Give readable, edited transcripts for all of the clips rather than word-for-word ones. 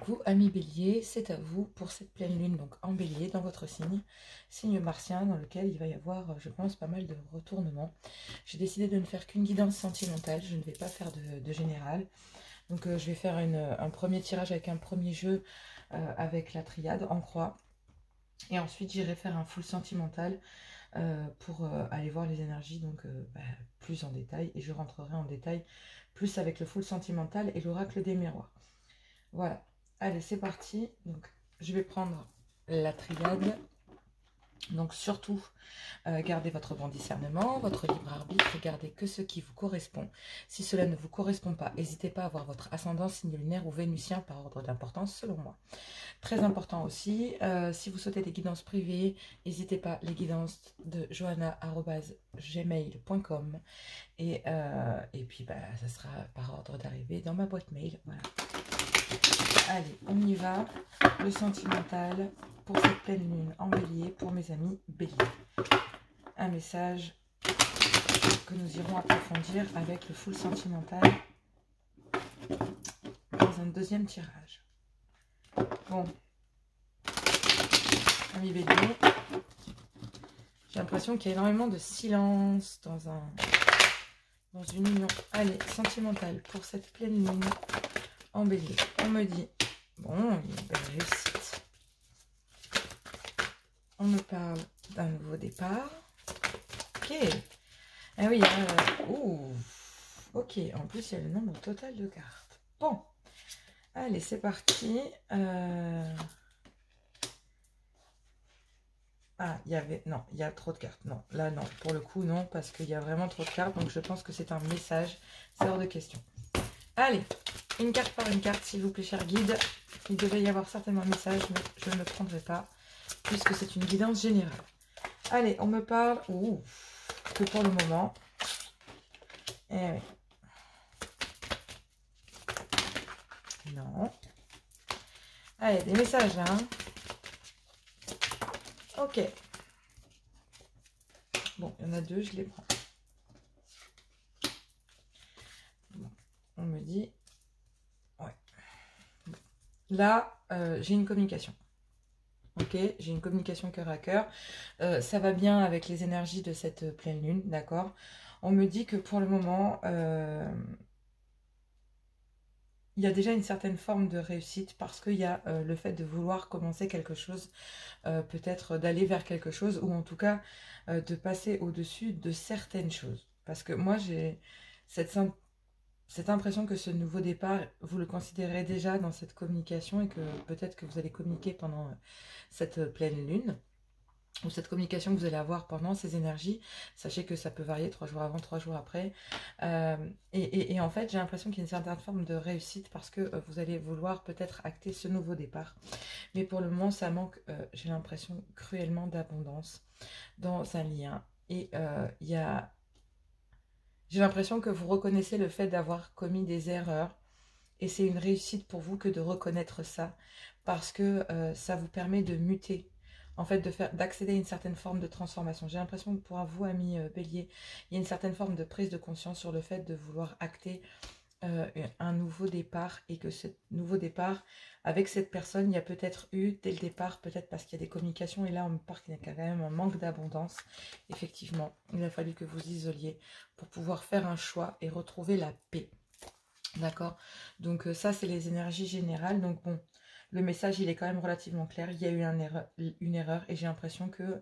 vous, amis bélier, c'est à vous pour cette pleine lune, donc en bélier, dans votre signe, signe martien, dans lequel il va y avoir, je pense, pas mal de retournements. J'ai décidé de ne faire qu'une guidance sentimentale, je ne vais pas faire de général. Donc je vais faire un premier tirage avec un premier jeu avec la triade en croix. Et ensuite j'irai faire un full sentimental pour aller voir les énergies donc plus en détail. Et je rentrerai en détail plus avec le full sentimental et l'oracle des miroirs. Voilà. Allez, c'est parti. Donc, je vais prendre la triade. Donc, surtout, gardez votre bon discernement, votre libre arbitre, et gardez que ce qui vous correspond. Si cela ne vous correspond pas, n'hésitez pas à voir votre ascendant, signe lunaire ou vénusien par ordre d'importance, selon moi. Très important aussi, si vous souhaitez des guidances privées, n'hésitez pas, les guidances de johanna@gmail.com et puis, ça sera par ordre d'arrivée dans ma boîte mail. Voilà. Allez, on y va. Le sentimental pour cette pleine lune en bélier, pour mes amis béliers. Un message que nous irons approfondir avec le full sentimental dans un deuxième tirage. Bon, amis béliers, j'ai l'impression qu'il y a énormément de silence dans une union. Allez, sentimental pour cette pleine lune en bélier. On me dit, bon, il y a une belle réussite. On me parle d'un nouveau départ. Ok. Ah oui, ok. En plus, il y a le nombre total de cartes. Bon. Allez, c'est parti. Ah, il y avait... Non, il y a trop de cartes. Non, là, non. Pour le coup, non, parce qu'il y a vraiment trop de cartes. Donc, je pense que c'est un message. C'est hors de question. Allez, une carte par une carte, s'il vous plaît, cher guide. Il devait y avoir certainement un message, mais je ne le prendrai pas, puisque c'est une guidance générale. Allez, on me parle... Ouh, que pour le moment. Eh oui. Non. Allez, des messages là. Hein. Ok. Bon, il y en a deux, je les prends. Bon, on me dit... Ouais. Bon. Là, j'ai une communication. Ok, j'ai une communication cœur à cœur. Ça va bien avec les énergies de cette pleine lune, d'accord. On me dit que pour le moment, il y a déjà une certaine forme de réussite parce qu'il y a le fait de vouloir commencer quelque chose, peut-être d'aller vers quelque chose ou en tout cas de passer au-dessus de certaines choses. Parce que moi, j'ai cette impression que ce nouveau départ, vous le considérez déjà dans cette communication et que peut-être que vous allez communiquer pendant cette pleine lune ou cette communication que vous allez avoir pendant ces énergies. Sachez que ça peut varier 3 jours avant, 3 jours après. Et en fait, j'ai l'impression qu'il y a une certaine forme de réussite parce que vous allez vouloir peut-être acter ce nouveau départ. Mais pour le moment, ça manque, j'ai l'impression, cruellement d'abondance dans un lien. Et il y a... J'ai l'impression que vous reconnaissez le fait d'avoir commis des erreurs et c'est une réussite pour vous que de reconnaître ça parce que ça vous permet de muter, en fait d'accéder à une certaine forme de transformation. J'ai l'impression que pour vous, amis bélier, il y a une certaine forme de prise de conscience sur le fait de vouloir acter un nouveau départ et que ce nouveau départ, avec cette personne, il y a peut-être eu dès le départ, peut-être parce qu'il y a des communications, et là on me parle qu'il y a quand même un manque d'abondance. Effectivement, il a fallu que vous isoliez pour pouvoir faire un choix et retrouver la paix. D'accord? Donc ça, c'est les énergies générales. Donc bon, le message, il est quand même relativement clair. Il y a eu une erreur et j'ai l'impression que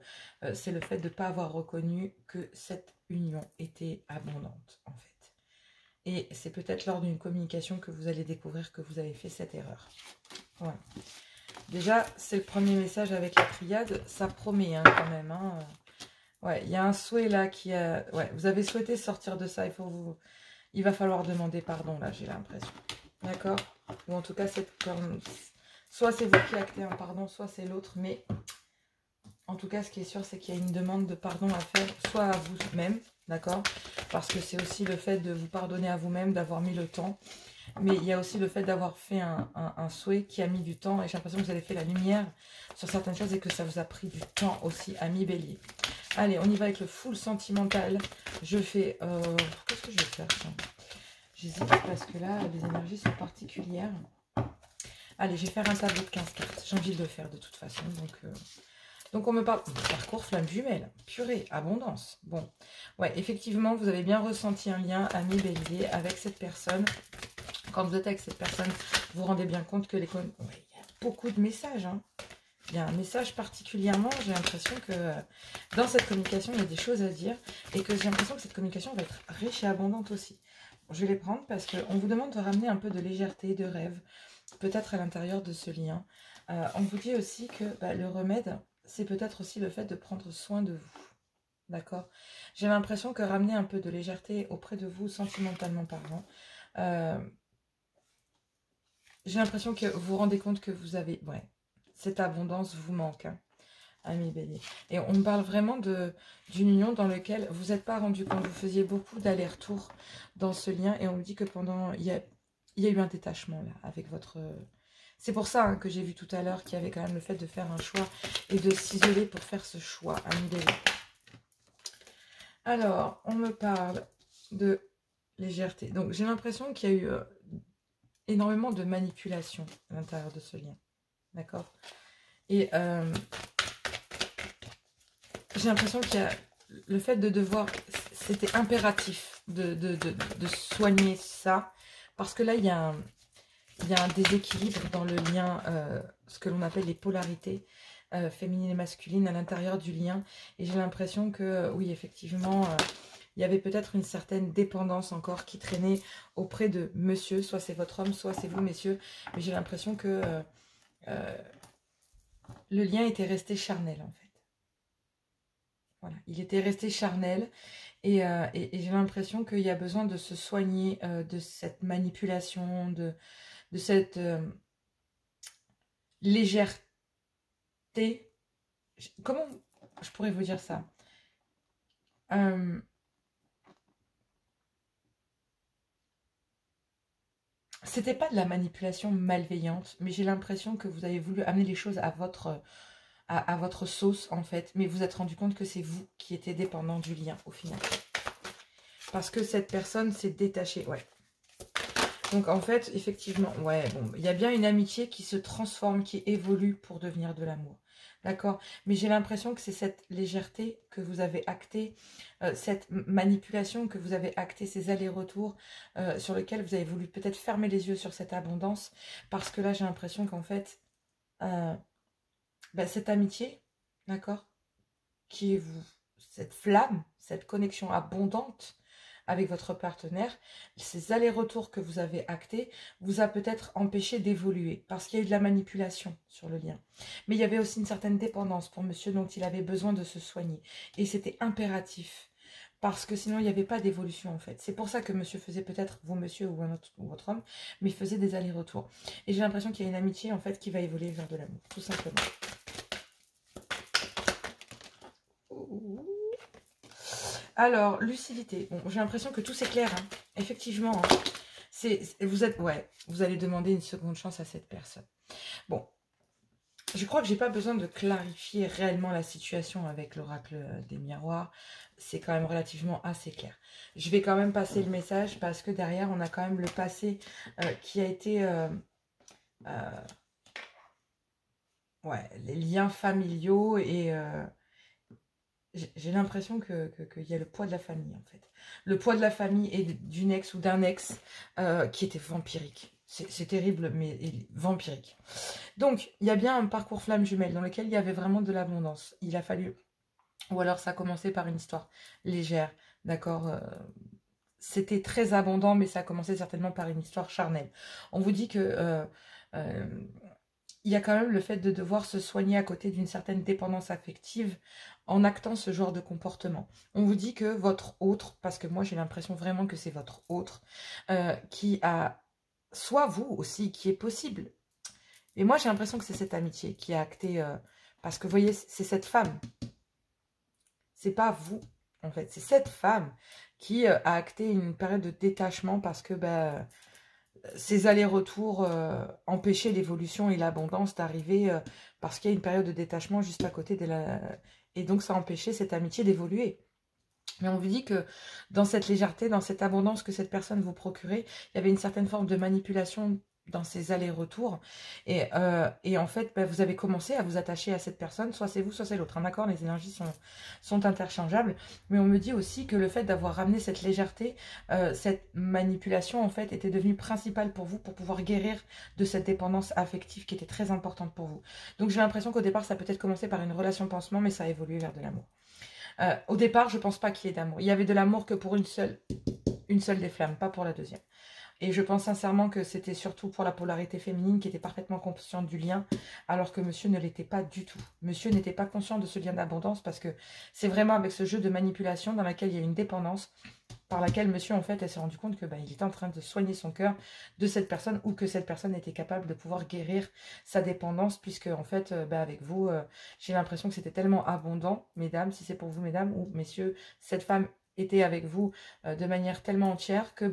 c'est le fait de ne pas avoir reconnu que cette union était abondante, en fait. Et c'est peut-être lors d'une communication que vous allez découvrir que vous avez fait cette erreur. Voilà. Déjà, c'est le premier message avec la triade. Ça promet hein, quand même. Hein. Ouais, il y a un souhait là qui a... Ouais, vous avez souhaité sortir de ça. Il va falloir demander pardon là, j'ai l'impression. D'accord? Ou en tout cas, soit c'est vous qui actez un pardon, soit c'est l'autre. Mais en tout cas, ce qui est sûr, c'est qu'il y a une demande de pardon à faire, soit à vous-même. D'accord? Parce que c'est aussi le fait de vous pardonner à vous-même, d'avoir mis le temps. Mais il y a aussi le fait d'avoir fait un souhait qui a mis du temps. Et j'ai l'impression que vous avez fait la lumière sur certaines choses et que ça vous a pris du temps aussi, amis bélier. Allez, on y va avec le full sentimental. Je fais... qu'est-ce que je vais faire? J'hésite parce que là, les énergies sont particulières. Allez, je vais faire un tableau de 15 cartes. J'ai envie de le faire de toute façon. Donc on me parle... Parcours flamme jumelle. Purée, abondance. Bon, ouais, effectivement, vous avez bien ressenti un lien, ami bélier, avec cette personne. Quand vous êtes avec cette personne, vous vous rendez bien compte que les... Ouais, il y a beaucoup de messages, hein. Il y a un message particulièrement, j'ai l'impression que dans cette communication, il y a des choses à dire. Et que j'ai l'impression que cette communication va être riche et abondante aussi. Je vais les prendre parce qu'on vous demande de ramener un peu de légèreté, de rêve, peut-être à l'intérieur de ce lien. On vous dit aussi que le remède, c'est peut-être aussi le fait de prendre soin de vous. D'accord? J'ai l'impression que ramener un peu de légèreté auprès de vous, sentimentalement parlant, j'ai l'impression que vous vous rendez compte que vous avez... Ouais, cette abondance vous manque, hein, ami bélier. Et on parle vraiment d'une union dans laquelle vous n'êtes pas rendu compte. Vous faisiez beaucoup d'allers-retours dans ce lien. Et on me dit que pendant... Il y a eu un détachement là avec votre... C'est pour ça, hein, que j'ai vu tout à l'heure qu'il y avait quand même le fait de faire un choix et de s'isoler pour faire ce choix, ami bélier. Alors, on me parle de légèreté. Donc, j'ai l'impression qu'il y a eu énormément de manipulation à l'intérieur de ce lien. D'accord? Et j'ai l'impression qu'il y a le fait de devoir... C'était impératif de soigner ça. Parce que là, il y a un déséquilibre dans le lien, ce que l'on appelle les polarités féminines et masculines à l'intérieur du lien. Et j'ai l'impression que, oui, effectivement, il y avait peut-être une certaine dépendance encore qui traînait auprès de monsieur. Soit c'est votre homme, soit c'est vous, messieurs. Mais j'ai l'impression que le lien était resté charnel, en fait. Voilà, il était resté charnel. Et j'ai l'impression qu'il y a besoin de se soigner de cette manipulation, de cette légèreté. Comment je pourrais vous dire ça? C'était pas de la manipulation malveillante, mais j'ai l'impression que vous avez voulu amener les choses à votre sauce, en fait. Mais vous vous êtes rendu compte que c'est vous qui étiez dépendant du lien, au final. Parce que cette personne s'est détachée, ouais. Donc, en fait, effectivement, ouais, bon, il y a bien une amitié qui se transforme, qui évolue pour devenir de l'amour. D'accord? Mais j'ai l'impression que c'est cette légèreté que vous avez actée, cette manipulation que vous avez actée, ces allers-retours sur lesquels vous avez voulu peut-être fermer les yeux sur cette abondance. Parce que là, j'ai l'impression qu'en fait, cette amitié, d'accord, qui est vous, cette flamme, cette connexion abondante avec votre partenaire, ces allers-retours que vous avez actés, vous a peut-être empêché d'évoluer, parce qu'il y a eu de la manipulation sur le lien. Mais il y avait aussi une certaine dépendance pour monsieur, dont il avait besoin de se soigner. Et c'était impératif, parce que sinon il n'y avait pas d'évolution en fait. C'est pour ça que monsieur faisait peut-être, vous monsieur ou votre homme, mais il faisait des allers-retours. Et j'ai l'impression qu'il y a une amitié en fait qui va évoluer vers de l'amour, tout simplement. Alors, lucidité. Bon, j'ai l'impression que tout s'éclaire, hein. Effectivement, hein. Vous allez demander une seconde chance à cette personne. Bon, je crois que j'ai pas besoin de clarifier réellement la situation avec l'oracle des miroirs. C'est quand même relativement assez clair. Je vais quand même passer le message parce que derrière, on a quand même le passé qui a été... les liens familiaux et... j'ai l'impression qu'il y a le poids de la famille, en fait. Le poids de la famille et d'une ex ou d'un ex qui était vampirique. C'est terrible, mais vampirique. Donc, il y a bien un parcours flamme jumelle dans lequel il y avait vraiment de l'abondance. Il a fallu... Ou alors, ça a commencé par une histoire légère, d'accord, c'était très abondant, mais ça a commencé certainement par une histoire charnelle. On vous dit que... il y a quand même le fait de devoir se soigner à côté d'une certaine dépendance affective en actant ce genre de comportement. On vous dit que votre autre, parce que moi j'ai l'impression vraiment que c'est votre autre, qui a, soit vous aussi, qui est possible. Et moi j'ai l'impression que c'est cette amitié qui a acté, parce que vous voyez, c'est cette femme. C'est pas vous, en fait. C'est cette femme qui a acté une période de détachement parce que... ces allers-retours empêchaient l'évolution et l'abondance d'arriver parce qu'il y a une période de détachement juste à côté de la... Et donc, ça empêchait cette amitié d'évoluer. Mais on vous dit que dans cette légèreté, dans cette abondance que cette personne vous procurait, il y avait une certaine forme de manipulation dans ces allers-retours. Et en fait, bah, vous avez commencé à vous attacher à cette personne, soit c'est vous, soit c'est l'autre. Hein, d'accord, les énergies sont interchangeables. Mais on me dit aussi que le fait d'avoir ramené cette légèreté, cette manipulation, en fait, était devenue principale pour vous pour pouvoir guérir de cette dépendance affective qui était très importante pour vous. Donc j'ai l'impression qu'au départ, ça peut être commencé par une relation pansement, mais ça a évolué vers de l'amour. Au départ, je pense pas qu'il y ait d'amour. Il y avait de l'amour que pour une seule des flammes, pas pour la deuxième. Et je pense sincèrement que c'était surtout pour la polarité féminine qui était parfaitement consciente du lien, alors que monsieur ne l'était pas du tout. Monsieur n'était pas conscient de ce lien d'abondance parce que c'est vraiment avec ce jeu de manipulation dans lequel il y a une dépendance par laquelle monsieur, en fait, elle s'est rendu compte que il était en train de soigner son cœur de cette personne ou que cette personne était capable de pouvoir guérir sa dépendance puisque, en fait, avec vous, j'ai l'impression que c'était tellement abondant, mesdames, si c'est pour vous, mesdames, ou messieurs, cette femme était avec vous de manière tellement entière que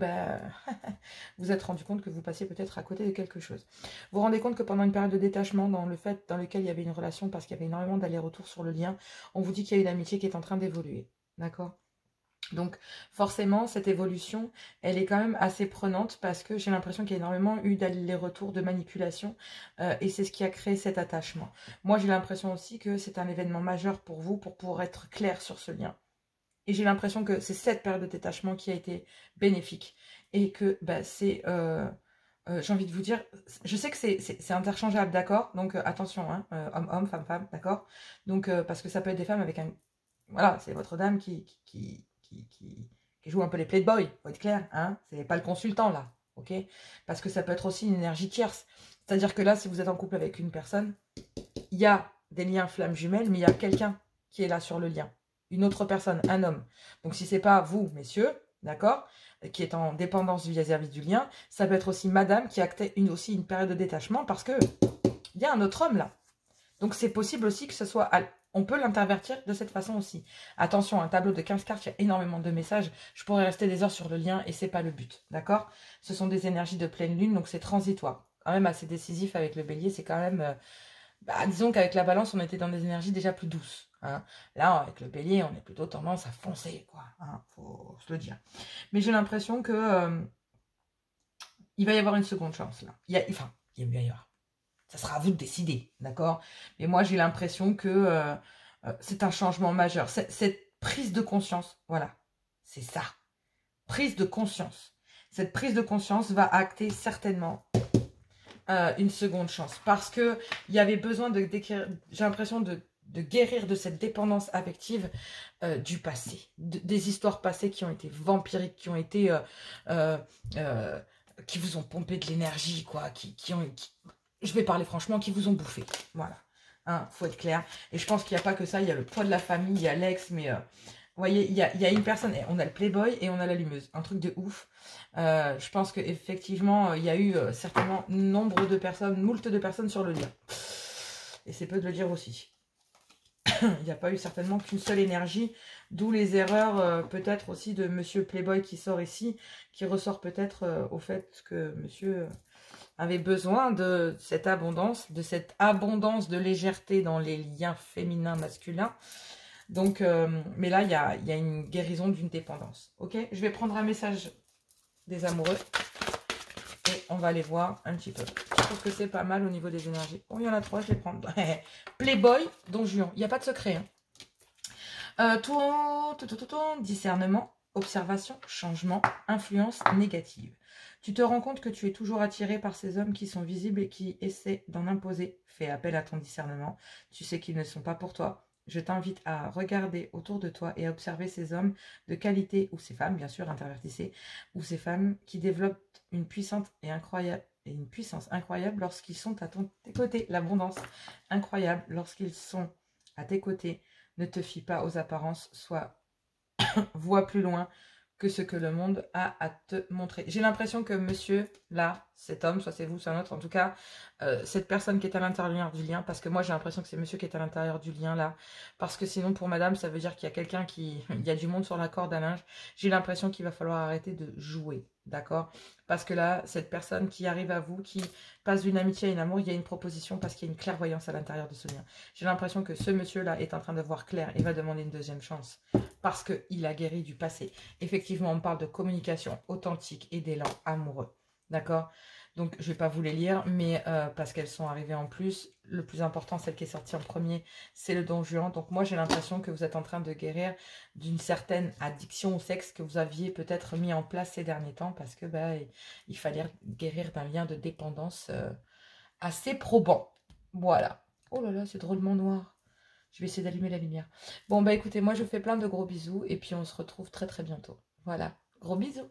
vous êtes rendu compte que vous passiez peut-être à côté de quelque chose. Vous vous rendez compte que pendant une période de détachement, dans lequel il y avait une relation, parce qu'il y avait énormément d'allers-retours sur le lien, on vous dit qu'il y a une amitié qui est en train d'évoluer. D'accord ? Donc forcément, cette évolution, elle est quand même assez prenante parce que j'ai l'impression qu'il y a énormément eu d'allers-retours, de manipulation et c'est ce qui a créé cet attachement. Moi, j'ai l'impression aussi que c'est un événement majeur pour vous pour pouvoir être clair sur ce lien. Et j'ai l'impression que c'est cette période de détachement qui a été bénéfique. Et que c'est... j'ai envie de vous dire, je sais que c'est interchangeable, d'accord? Donc attention, hein, homme-homme, femme-femme, d'accord? Donc parce que ça peut être des femmes avec un... Voilà, c'est votre dame qui joue un peu les playboys, faut être clair, hein? C'est pas le consultant là, ok? Parce que ça peut être aussi une énergie tierce. C'est-à-dire que là, si vous êtes en couple avec une personne, il y a des liens flammes jumelles, mais il y a quelqu'un qui est là sur le lien. Une autre personne, un homme. Donc si c'est pas vous, messieurs, d'accord, qui est en dépendance vis-à-vis du lien, ça peut être aussi madame qui actait aussi une période de détachement parce que il y a un autre homme là. Donc c'est possible aussi que ce soit... On peut l'intervertir de cette façon aussi. Attention, un tableau de 15 cartes, il y a énormément de messages. Je pourrais rester des heures sur le lien et c'est pas le but, d'accord? Ce sont des énergies de pleine lune, donc c'est transitoire. Quand même assez décisif avec le bélier, c'est quand même... disons qu'avec la balance, on était dans des énergies déjà plus douces. Hein. Là, avec le bélier, on est plutôt tendance à foncer, quoi. Hein, faut se le dire. Mais j'ai l'impression que il va y avoir une seconde chance, là. Il va y avoir. Ça sera à vous de décider, d'accord? Mais moi, j'ai l'impression que c'est un changement majeur. Cette prise de conscience, voilà, c'est ça. Prise de conscience. Cette prise de conscience va acter certainement une seconde chance. Parce que il y avait besoin de décrire, j'ai l'impression de guérir de cette dépendance affective du passé. Des histoires passées qui ont été vampiriques, qui ont été... qui vous ont pompé de l'énergie, quoi. Je vais parler franchement, qui vous ont bouffé. Voilà. Hein, faut être clair. Et je pense qu'il n'y a pas que ça. Il y a le poids de la famille, il y a l'ex, mais... vous voyez, il y a une personne, on a le playboy et on a l'allumeuse. Un truc de ouf. Je pense qu'effectivement, il y a eu certainement nombre de personnes, moult de personnes sur le lien. Et c'est peu de le dire aussi. Il n'y a pas eu certainement qu'une seule énergie, d'où les erreurs peut-être aussi de Monsieur Playboy qui sort ici, qui ressort peut-être au fait que Monsieur avait besoin de cette abondance de légèreté dans les liens féminins masculins. Donc, mais là, il y a une guérison d'une dépendance. Ok, je vais prendre un message des amoureux et on va aller voir un petit peu. Je trouve que c'est pas mal au niveau des énergies. Bon, il y en a 3, je vais prendre. Playboy, Don Juan. Il n'y a pas de secret. Hein. Discernement, observation, changement, influence négative. Tu te rends compte que tu es toujours attiré par ces hommes qui sont visibles et qui essaient d'en imposer. Fais appel à ton discernement. Tu sais qu'ils ne sont pas pour toi. Je t'invite à regarder autour de toi et à observer ces hommes de qualité, ou ces femmes, bien sûr, intervertissées, ou ces femmes qui développent une puissance incroyable lorsqu'ils sont à tes côtés. L'abondance incroyable lorsqu'ils sont à tes côtés. Ne te fie pas aux apparences, vois plus loin que ce que le monde a à te montrer. J'ai l'impression que monsieur, là, cet homme, soit c'est vous, soit un autre, en tout cas, cette personne qui est à l'intérieur du lien, parce que moi j'ai l'impression que c'est monsieur qui est à l'intérieur du lien là, parce que sinon pour madame, ça veut dire qu'il y a quelqu'un il y a du monde sur la corde à linge. J'ai l'impression qu'il va falloir arrêter de jouer, d'accord? Parce que là, cette personne qui arrive à vous, qui passe d'une amitié à une amour, il y a une proposition parce qu'il y a une clairvoyance à l'intérieur de ce lien. J'ai l'impression que ce monsieur-là est en train de voir clair et va demander une deuxième chance parce qu'il a guéri du passé. Effectivement, on parle de communication authentique et d'élan amoureux. D'accord? Donc, je vais pas vous les lire, mais parce qu'elles sont arrivées en plus. Le plus important, celle qui est sortie en premier, c'est le Don Juan. Donc, moi, j'ai l'impression que vous êtes en train de guérir d'une certaine addiction au sexe que vous aviez peut-être mis en place ces derniers temps parce que bah, il fallait guérir d'un lien de dépendance assez probant. Voilà. Oh là là, c'est drôlement noir. Je vais essayer d'allumer la lumière. Bon, bah écoutez, moi, je vous fais plein de gros bisous et puis on se retrouve très très bientôt. Voilà. Gros bisous.